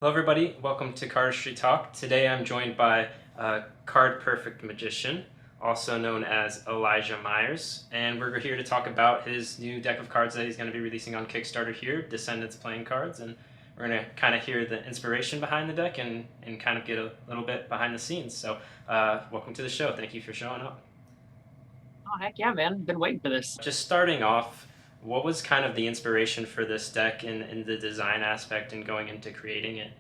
Hello, everybody. Welcome to Cardistry Talk. Today I'm joined by CardPerfectMagician, also known as Elijah Myers, and we're here to talk about his new deck of cards that he's going to be releasing on Kickstarter here, Descendents playing cards, and we're going to kind of hear the inspiration behind the deck and kind of get a little bit behind the scenes. So welcome to the show. Thank you for showing up. Oh, heck yeah, man. Been waiting for this. Just starting off, what was kind of the inspiration for this deck in the design aspect and going into creating it?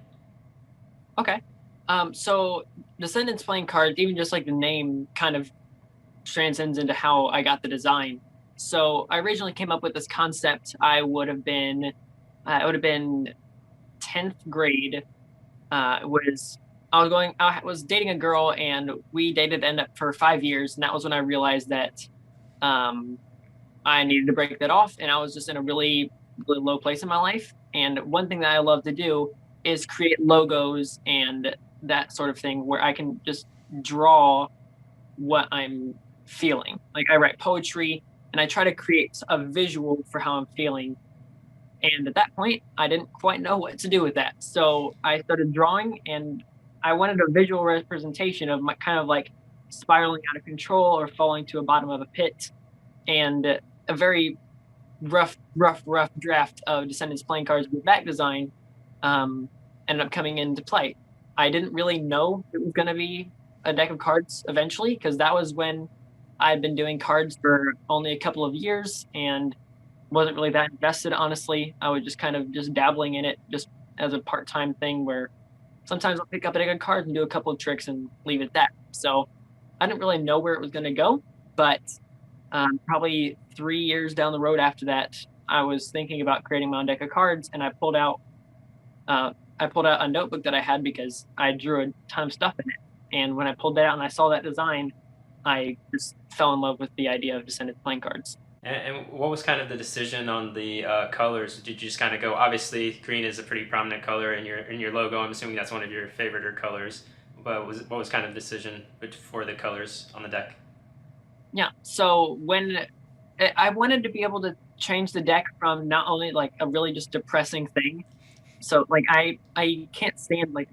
Okay. So Descendants playing cards, even just like the name kind of transcends into how I got the design. So I originally came up with this concept. I would have been 10th grade. I was dating a girl and we dated end up for 5 years. And that was when I realized that um, I needed to break that off. And I was just in a really, really low place in my life. And one thing that I love to do is create logos and that sort of thing where I can just draw what I'm feeling. Like I write poetry and I try to create a visual for how I'm feeling. And at that point, I didn't quite know what to do with that. So I started drawing and I wanted a visual representation of my kind of like spiraling out of control or falling to the bottom of a pit, and a very rough draft of Descendants playing cards with that design um, ended up coming into play. I didn't really know it was going to be a deck of cards eventually, because that was when I'd been doing cards for only a couple of years and wasn't really that invested, honestly. I was just kind of just dabbling in it just as a part-time thing where sometimes I'll pick up a deck of cards and do a couple of tricks and leave it at that. So I didn't really know where it was going to go, but probably 3 years down the road after that, I was thinking about creating my own deck of cards, and I pulled out a notebook that I had because I drew a ton of stuff in it. And when I pulled that out and I saw that design, I just fell in love with the idea of Descendants playing cards. And what was kind of the decision on the colors? Did you just kind of go? Obviously, green is a pretty prominent color in your logo. I'm assuming that's one of your favorite colors. But what was kind of the decision for the colors on the deck? Yeah. So when I wanted to be able to change the deck from not only like a really just depressing thing. So like I can't stand like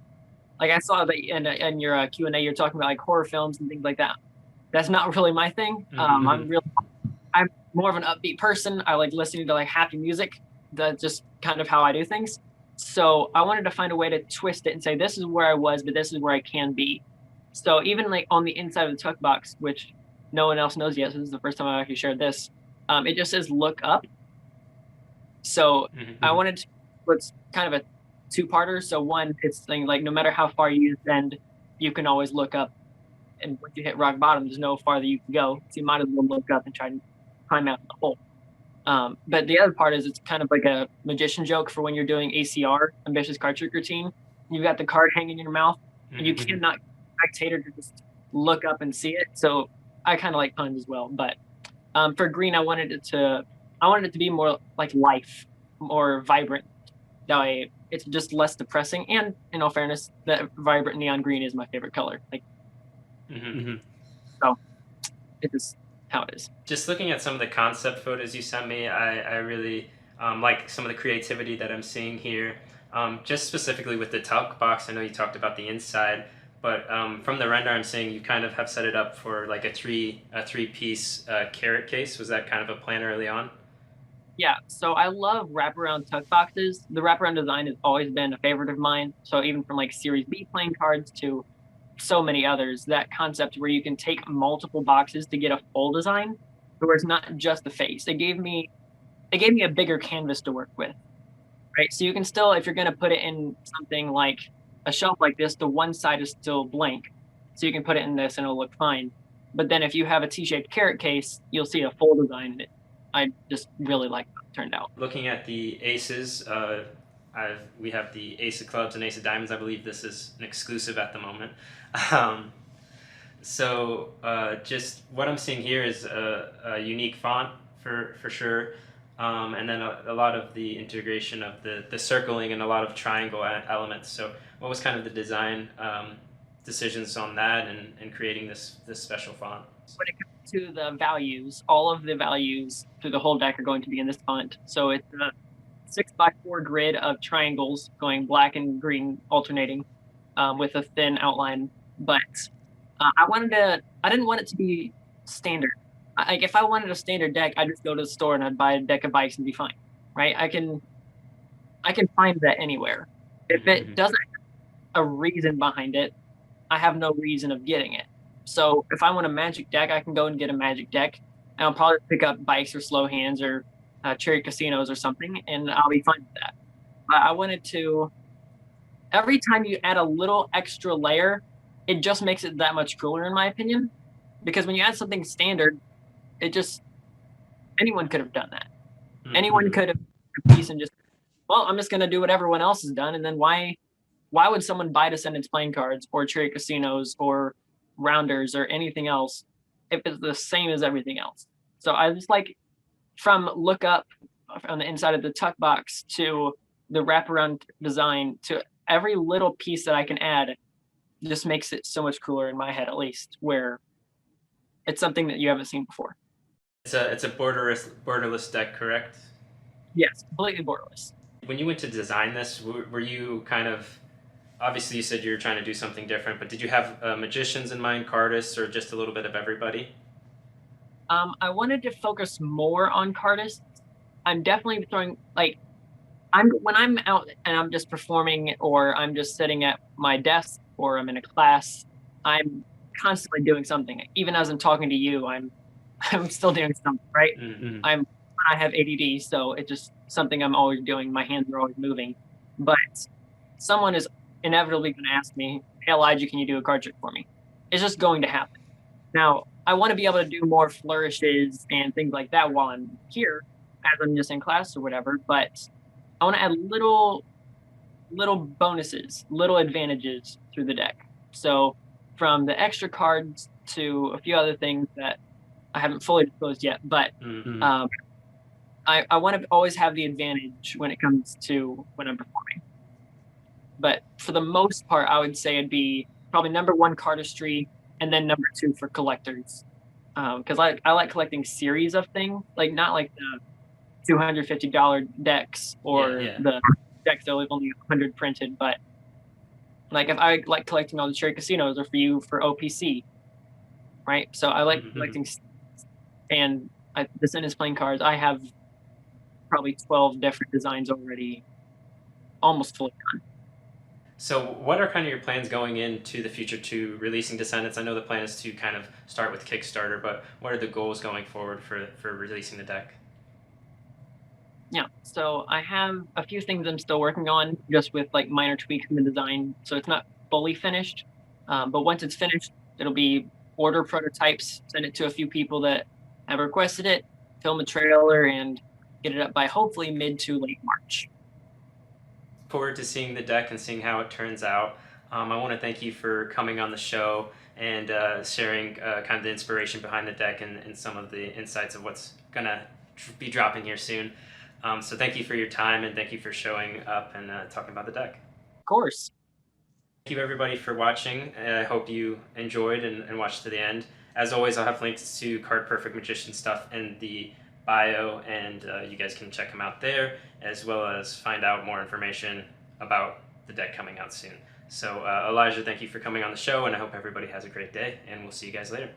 I saw that in your Q&A you're talking about like horror films and things like that. That's not really my thing. Mm-hmm. I'm more of an upbeat person. I like listening to like happy music. That's just kind of how I do things. So I wanted to find a way to twist it and say this is where I was, but this is where I can be. So even like on the inside of the tuck box, which no one else knows yet, so this is the first time I actually shared this. It just says look up. So I Mm-hmm. wanted to what's kind of a two-parter. So one, it's saying like no matter how far you ascend, you can always look up. And once you hit rock bottom, there's no farther you can go. So you might as well look up and try to climb out the hole. But the other part is it's kind of like a magician joke for when you're doing ACR, ambitious card trick routine. You've got the card hanging in your mouth, and you Mm-hmm. cannot spectator to just look up and see it. So I kind of like puns as well. But for green, I wanted it to be more like life, more vibrant. That way, it's just less depressing. And in all fairness, that vibrant neon green is my favorite color. Like Mm-hmm. so, it is how it is. Just looking at some of the concept photos you sent me, I really like some of the creativity that I'm seeing here. Just specifically with the talc box, I know you talked about the inside, but from the render I'm seeing you kind of have set it up for like a three piece carrot case. Was that kind of a plan early on? Yeah, so I love wraparound tuck boxes. The wraparound design has always been a favorite of mine. So even from like Series B playing cards to so many others, that concept where you can take multiple boxes to get a full design, where it's not just the face. It gave me a bigger canvas to work with, right? So you can still, if you're going to put it in something like a shelf like this, the one side is still blank. So you can put it in this and it'll look fine. But then if you have a T-shaped carrot case, you'll see a full design in it. I just really like how it turned out. Looking at the aces, we have the ace of clubs and ace of diamonds. I believe this is an exclusive at the moment. Um, just what I'm seeing here is a unique font for sure, and then a lot of the integration of the circling and a lot of triangle elements. So what was kind of the design decisions on that and creating this special font? When it comes to the values, all of the values through the whole deck are going to be in this font. So it's 6x4 grid of triangles going black and green alternating with a thin outline. But I didn't want it to be standard. Like if I wanted a standard deck, I'd just go to the store and I'd buy a deck of bikes and be fine, right? I can find that anywhere. If it doesn't have a reason behind it, I have no reason of getting it. So if I want a magic deck, I can go and get a magic deck. And I'll probably pick up bikes or slow hands or cherry casinos or something, and I'll be fine with that. But I wanted to. Every time you add a little extra layer, it just makes it that much cooler, in my opinion. Because when you add something standard, it just anyone could have done that. Anyone could have a piece and just, well, I'm just gonna do what everyone else has done, and then why would someone buy Descendants playing cards or cherry casinos or rounders or anything else if it's the same as everything else? So I just like from look up on the inside of the tuck box to the wraparound design to every little piece that I can add just makes it so much cooler in my head, at least, where it's something that you haven't seen before. It's a borderless deck, correct? Yes, completely borderless. When you went to design this, were you kind of, obviously you said you were trying to do something different, but did you have magicians in mind, cardists, or just a little bit of everybody? I wanted to focus more on cardists. I'm definitely throwing when I'm out and I'm just performing or I'm just sitting at my desk or I'm in a class, I'm constantly doing something. Even as I'm talking to you, I'm still doing something, right? I have ADD, so it's just something I'm always doing. My hands are always moving. But someone is inevitably going to ask me, "Hey Elijah, can you do a card trick for me?" It's just going to happen. Now, I want to be able to do more flourishes and things like that while I'm here, as I'm just in class or whatever, but I want to add little bonuses, little advantages through the deck. So from the extra cards to a few other things that I haven't fully disclosed yet, but I want to always have the advantage when it comes to when I'm performing. But for the most part, I would say it'd be probably number one cardistry, and then number two for collectors. Because I like collecting series of things, like not like the $250 decks or the decks that are only 100 printed, but like if I like collecting all the cherry casinos, or for you for OPC, right? So I like collecting, and Descendants playing cards. I have probably 12 different designs already, almost fully done. So what are kind of your plans going into the future to releasing Descendants? I know the plan is to kind of start with Kickstarter, but what are the goals going forward for releasing the deck? Yeah, so I have a few things I'm still working on, just with like minor tweaks in the design. So it's not fully finished, but once it's finished, it'll be order prototypes, send it to a few people that have requested it, film a trailer, and get it up by hopefully mid to late March. Forward to seeing the deck and seeing how it turns out. I want to thank you for coming on the show and sharing kind of the inspiration behind the deck and some of the insights of what's going to be dropping here soon. So thank you for your time, and thank you for showing up and talking about the deck. Of course. Thank you everybody for watching. I hope you enjoyed and watched to the end. As always, I'll have links to CardPerfectMagician stuff in the bio, and you guys can check them out there, as well as find out more information about the deck coming out soon. So Elijah, thank you for coming on the show, and I hope everybody has a great day, and we'll see you guys later.